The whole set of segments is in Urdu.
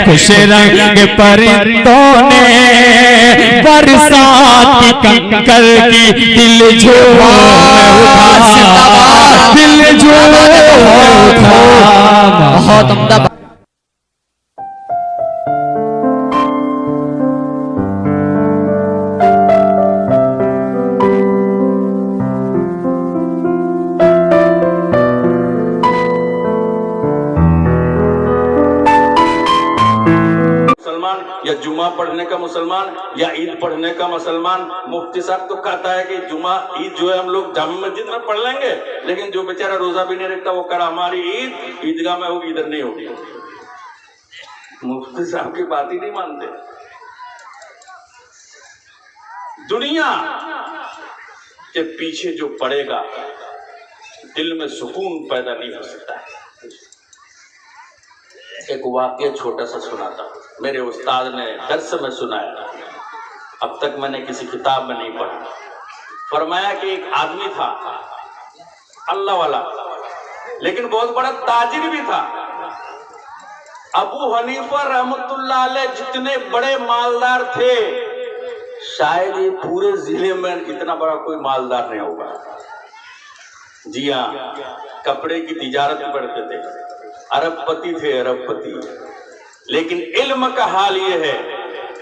خوش رنگ پرندوں نے برسات کی کنکر کی دل جھوم اٹھا، دل جھوم اٹھا۔ بہت عمدہ۔ یا جمعہ پڑھنے کا مسلمان یا عید پڑھنے کا مسلمان، مفتی صاحب تو کہتا ہے کہ جمعہ عید جو ہے ہم لوگ جامع مسجد میں پڑھ لیں گے، لیکن جو بیچارہ روزہ بھی نہیں رکھتا وہ کہہ رہا ہماری عید عیدگاہ میں ہوگی، ادھر نہیں ہوگی۔ مفتی صاحب کی بات ہی نہیں مانتے۔ دنیا کے پیچھے جو پڑے گا دل میں سکون پیدا نہیں ہو سکتا ہے۔ ایک واقعہ چھوٹا سا سناتا ہوں، میرے استاد نے درس میں سنایا، اب تک میں نے کسی کتاب میں نہیں پڑھا۔ فرمایا کہ ایک آدمی تھا اللہ والا، لیکن بہت بڑا تاجر بھی تھا۔ ابو حنیفہ رحمۃ اللہ علیہ جتنے بڑے مالدار تھے، شاید یہ پورے ضلع میں اتنا بڑا کوئی مالدار نہیں ہوگا۔ جی ہاں، کپڑے کی تجارت کرتے تھے، ارب پتی تھے، ارب پتی۔ لیکن علم کا حال یہ ہے،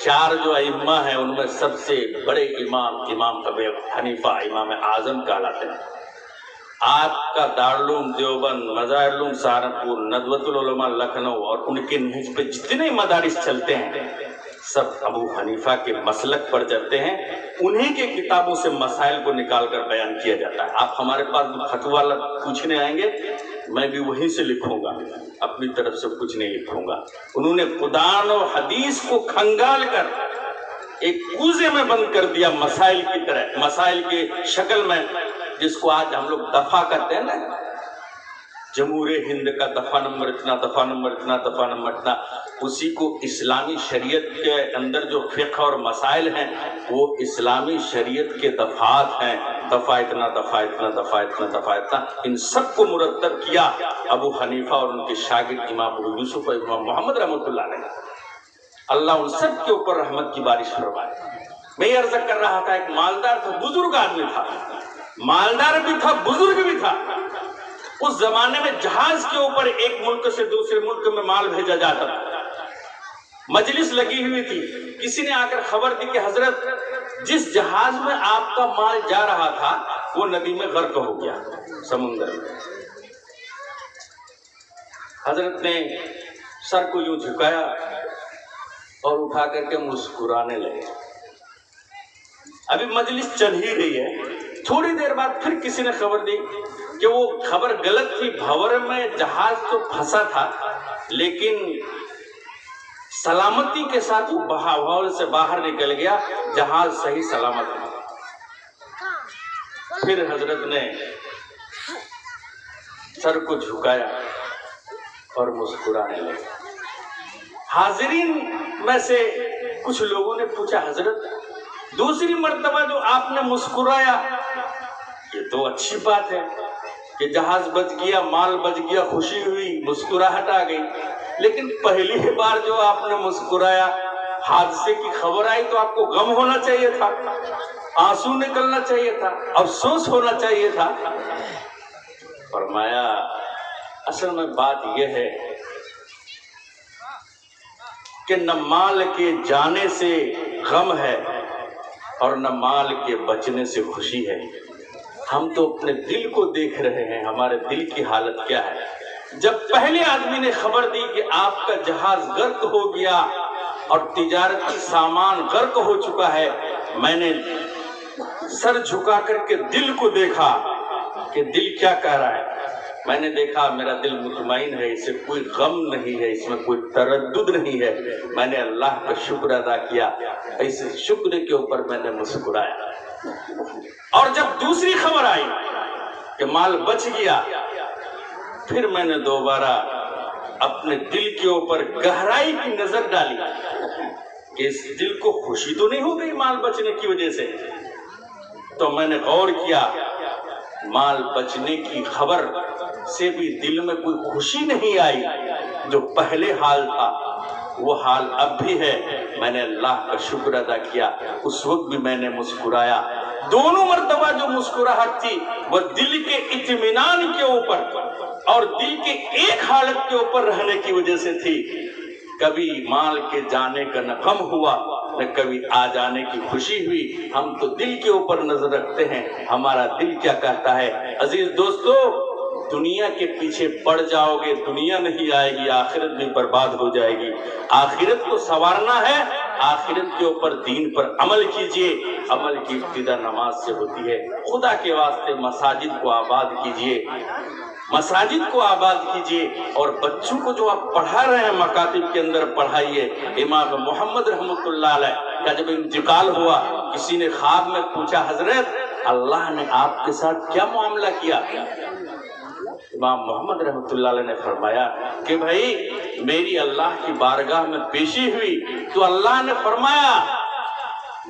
چار جو ائمہ ہیں ان میں سب سے بڑے امام ابو حنیفہ امام اعظم کہلاتے ہیں۔ آپ کا دارالعلوم دیوبند، مظاہر العلوم سہارنپور، ندوۃ العلماء لکھنؤ اور ان کے نہج پہ جتنے مدارس چلتے ہیں سب ابو حنیفہ کے مسلک پر چلتے ہیں۔ انہی کے کتابوں سے مسائل کو نکال کر بیان کیا جاتا ہے۔ آپ ہمارے پاس فتویٰ پوچھنے آئیں گے، میں بھی وہیں سے لکھوں گا، اپنی طرف سے کچھ نہیں لکھوں گا۔ انہوں نے قرآن و حدیث کو کھنگال کر ایک کوزے میں بند کر دیا، مسائل کی طرح، مسائل کے شکل میں، جس کو آج ہم لوگ دفعہ کرتے ہیں نا، جمہوریہ ہند کا دفعہ نمبر اتنا، دفعہ نمبر اتنا، دفعہ نمبر اتنا، اسی کو اسلامی شریعت کے اندر جو فقہ اور مسائل ہیں وہ اسلامی شریعت کے دفعات ہیں، دفعہ اتنا، دفعہ اتنا، دفعہ اتنا، دفعہ اتنا۔ ان سب کو مرتب کیا ابو حنیفہ اور ان کے شاگرد امام ابو یوسف اور امام محمد رحمۃ اللہ علیہ۔ اللہ ان سب کے اوپر رحمت کی بارش فرمائے۔ میں یہ عرض کر رہا تھا، ایک مالدار تھا، بزرگ آدمی تھا، مالدار بھی تھا، بزرگ بھی تھا۔ اس زمانے میں جہاز کے اوپر ایک ملک سے دوسرے ملک میں مال بھیجا جاتا تھا۔ مجلس لگی ہوئی تھی، کسی نے آ کر خبر دی کہ حضرت جس جہاز میں آپ کا مال جا رہا تھا وہ ندی میں غرق ہو گیا، سمندر میں۔ حضرت نے سر کو یوں جھکایا اور اٹھا کر کے مسکرانے لگے۔ ابھی مجلس چل ہی رہی ہے، تھوڑی دیر بعد پھر کسی نے خبر دی کہ وہ خبر غلط تھی، بھنور میں جہاز تو پھنسا تھا لیکن سلامتی کے ساتھ وہ بھنور سے باہر نکل گیا، جہاز صحیح سلامت ہے۔ پھر حضرت نے سر کو جھکایا اور مسکرانے لگے۔ حاضرین میں سے کچھ لوگوں نے پوچھا، حضرت دوسری مرتبہ جو آپ نے مسکرایا یہ تو اچھی بات ہے کہ جہاز بچ گیا، مال بچ گیا، خوشی ہوئی، مسکراہٹ آ گئی، لیکن پہلی بار جو آپ نے مسکرایا حادثے کی خبر آئی تو آپ کو غم ہونا چاہیے تھا، آنسو نکلنا چاہیے تھا، افسوس ہونا چاہیے تھا۔ فرمایا اصل میں بات یہ ہے کہ نہ مال کے جانے سے غم ہے اور نہ مال کے بچنے سے خوشی ہے۔ ہم تو اپنے دل کو دیکھ رہے ہیں، ہمارے دل کی حالت کیا ہے۔ جب پہلے آدمی نے خبر دی کہ آپ کا جہاز غرق ہو گیا اور تجارتی سامان غرق ہو چکا ہے، میں نے سر جھکا کر کے دل کو دیکھا کہ دل کیا کہہ رہا ہے۔ میں نے دیکھا میرا دل مطمئن ہے، اسے کوئی غم نہیں ہے، اس میں کوئی تردد نہیں ہے۔ میں نے اللہ کا شکر ادا کیا، اس شکر کے اوپر میں نے مسکرایا۔ اور جب دوسری خبر آئی کہ مال بچ گیا، پھر میں نے دوبارہ اپنے دل کے اوپر گہرائی کی نظر ڈالی کہ اس دل کو خوشی تو نہیں ہو گئی مال بچنے کی وجہ سے۔ تو میں نے غور کیا، مال بچنے کی خبر سے بھی دل میں کوئی خوشی نہیں آئی جو پہلے حال تھا۔ وہ حال اب بھی ہے. میں نے اللہ کا شکر ادا کیا, اس وقت بھی میں نے مسکرایا. دونوں مرتبہ جو مسکراہٹ تھی وہ دل کے اطمینان کے اوپر اور دل کے ایک حالت کے اوپر رہنے کی وجہ سے تھی. کبھی مال کے جانے کا نہ غم ہوا نہ کبھی آ جانے کی خوشی ہوئی. ہم تو دل کے اوپر نظر رکھتے ہیں, ہمارا دل کیا کہتا ہے. عزیز دوستو, دنیا کے پیچھے پڑ جاؤ گے, دنیا نہیں آئے گی, آخرت بھی برباد ہو جائے گی. آخرت کو سنوارنا ہے, آخرت کے اوپر دین پر عمل کیجئے. عمل کی ابتدا نماز سے ہوتی ہے. خدا کے واسطے مساجد کو آباد کیجئے, مساجد کو آباد کیجئے, اور بچوں کو جو آپ پڑھا رہے ہیں مکاتب کے اندر پڑھائیے. امام محمد رحمۃ اللہ علیہ کا جب انتقال ہوا, کسی نے خواب میں پوچھا, حضرت اللہ نے آپ کے ساتھ کیا معاملہ کیا؟ امام محمد رحمۃ اللہ علیہ نے فرمایا کہ بھائی میری اللہ کی بارگاہ میں پیشی ہوئی تو اللہ نے فرمایا,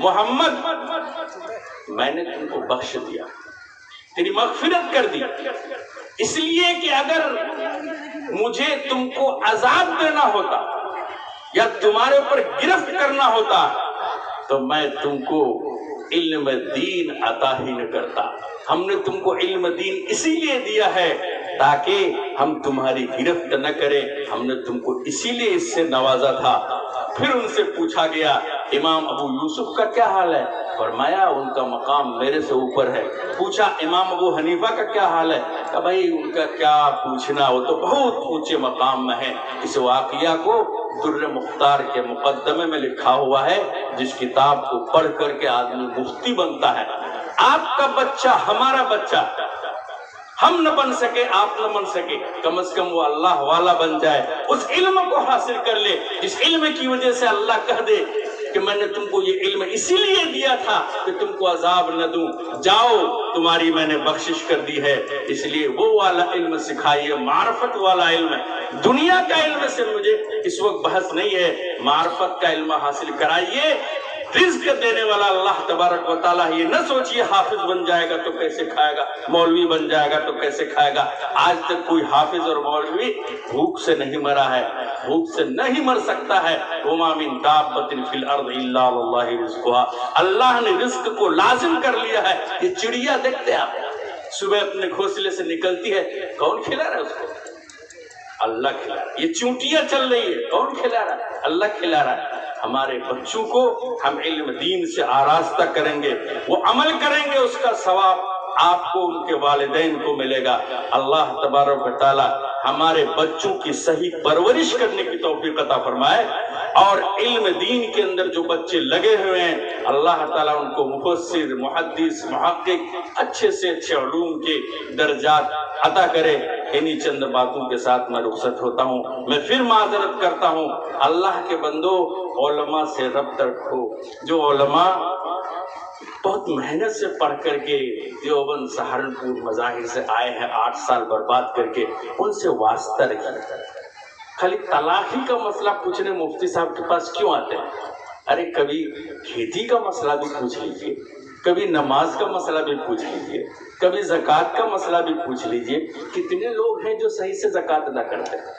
محمد میں نے تم کو بخش دیا, تیری مغفرت کر دی, اس لیے کہ اگر مجھے تم کو عذاب دینا ہوتا یا تمہارے اوپر گرفت کرنا ہوتا تو میں تم کو علم دین عطا ہی نہ کرتا. ہم نے تم کو علم دین اسی لیے دیا ہے تاکہ ہم تمہاری گرفت نہ کریں. ہم نے تم کو اسی لیے اس سے نوازا تھا. پھر ان سے پوچھا گیا, امام ابو یوسف کا کیا حال ہے؟ فرمایا ان کا مقام میرے سے اوپر ہے. پوچھا امام ابو حنیفہ کا کیا حال ہے؟ کہ بھائی ان کا کیا پوچھنا, وہ تو بہت اونچے مقام میں ہے. اس واقعہ کو در مختار کے مقدمے میں لکھا ہوا ہے, جس کتاب کو پڑھ کر کے آدمی مفتی بنتا ہے. آپ کا بچہ, ہمارا بچہ, ہم نہ بن سکے, آپ نہ بن سکے, کم از کم وہ اللہ والا بن جائے, اس علم کو حاصل کر لے جس علم کی وجہ سے اللہ کہہ دے کہ میں نے تم کو یہ علم اسی لیے دیا تھا کہ تم کو عذاب نہ دوں, جاؤ تمہاری میں نے بخشش کر دی ہے. اس لیے وہ والا علم سکھائیے, معرفت والا علم. دنیا کا علم سے مجھے اس وقت بحث نہیں ہے, معرفت کا علم حاصل کرائیے. رزق دینے والا اللہ تبارک و تعالیٰ. یہ نہ سوچئے حافظ بن جائے گا تو کیسے کھائے گا, مولوی بن جائے گا تو کیسے کھائے گا. آج تک کوئی حافظ اور مولوی بھوک سے نہیں مرا ہے, بھوک سے نہیں مر سکتا ہے. وَمَا مِن دَابَّةٍ فِي الْأَرْضِ إِلَّا عَلَى اللَّهِ رِزْقُهَا. اللہ نے رزق کو لازم کر لیا ہے. یہ چڑیا دیکھتے ہیں آپ, صبح اپنے گھونسلے سے نکلتی ہے, کون کھلا رہا ہے اس کو؟ اللہ کھلا رہا ہے. یہ چونٹیاں چل رہی ہے, کون کھلا رہا ہے؟ اللہ کھلا رہا ہے. ہمارے بچوں کو ہم علم دین سے آراستہ کریں گے, وہ عمل کریں گے, اس کا ثواب آپ کو ان کے والدین کو ملے گا. اللہ تبارک و تعالی ہمارے بچوں کی صحیح پرورش کرنے کی توفیق عطا فرمائے, اور علم دین کے اندر جو بچے لگے ہوئے ہیں اللہ تعالیٰ ان کو مفسر, محدث, محقق, اچھے سے اچھے علوم کے درجات عطا کرے. انہی چند باتوں کے ساتھ میں رخصت ہوتا ہوں. میں پھر معذرت کرتا ہوں, اللہ کے بندو علماء سے ربط رکھو. جو علماء بہت محنت سے پڑھ کر کے دیوبند, سہارنپور, مظاہر سے آئے ہیں, 8 سال برباد کر کے, ان سے واسطہ رکھیے. خالی طلاقی کا مسئلہ پوچھنے مفتی صاحب کے پاس کیوں آتے ہیں؟ ارے کبھی کھیتی کا مسئلہ بھی پوچھ لیجئے, کبھی نماز کا مسئلہ بھی پوچھ لیجئے, کبھی زکوٰۃ کا مسئلہ بھی پوچھ لیجئے. کتنے لوگ ہیں جو صحیح سے زکوٰۃ ادا کرتے ہیں؟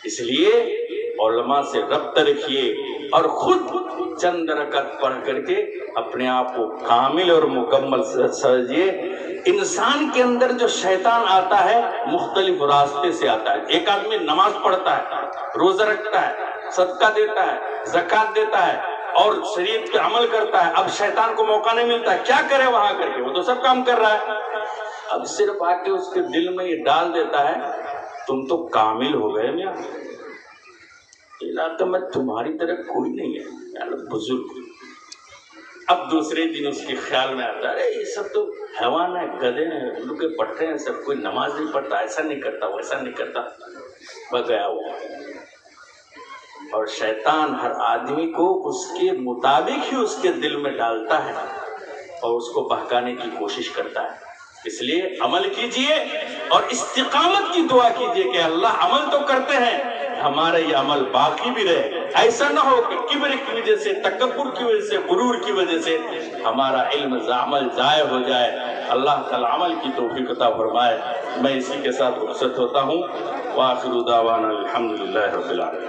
اس لیے علماء سے ربط رکھیے اور خود چند رکعت پڑھ کر کے اپنے آپ کو کامل اور مکمل سمجھیے. انسان کے اندر جو شیطان آتا ہے مختلف راستے سے آتا ہے. ایک آدمی نماز پڑھتا ہے, روزہ رکھتا ہے, صدقہ دیتا ہے, زکوٰۃ دیتا ہے اور شریعت پہ عمل کرتا ہے. اب شیطان کو موقع نہیں ملتا, کیا کرے وہاں کر کے, وہ تو سب کام کر رہا ہے. اب صرف آ کے اس کے دل میں یہ ڈال دیتا ہے, تم تو کامل ہو گئے میاں, علاقہ میں تمہاری طرح کوئی نہیں ہے بزرگ. اب دوسرے دن اس کے خیال میں آتا ہے, یہ سب تو حیوان ہے, گدھے ہیں, ان کے پٹھے ہیں, سب کوئی نماز نہیں پڑھتا, ایسا نہیں کرتا, ویسا نہیں کرتا. بگیا ہوا. اور شیطان ہر آدمی کو اس کے مطابق ہی اس کے دل میں ڈالتا ہے اور اس کو بہکانے کی کوشش کرتا ہے. اس لیے عمل کیجئے اور استقامت کی دعا کیجئے کہ اللہ عمل تو کرتے ہیں, ہمارا یہ عمل باقی بھی رہے. ایسا نہ ہو کہ کبر کی وجہ سے, تکبر کی وجہ سے, غرور کی وجہ سے ہمارا علم عمل ضائع ہو جائے. اللہ تعالی عمل کی توفیق عطا فرمائے. میں اسی کے ساتھ رخصت ہوتا ہوں. وآخر دعوانا الحمدللہ رب العالمین.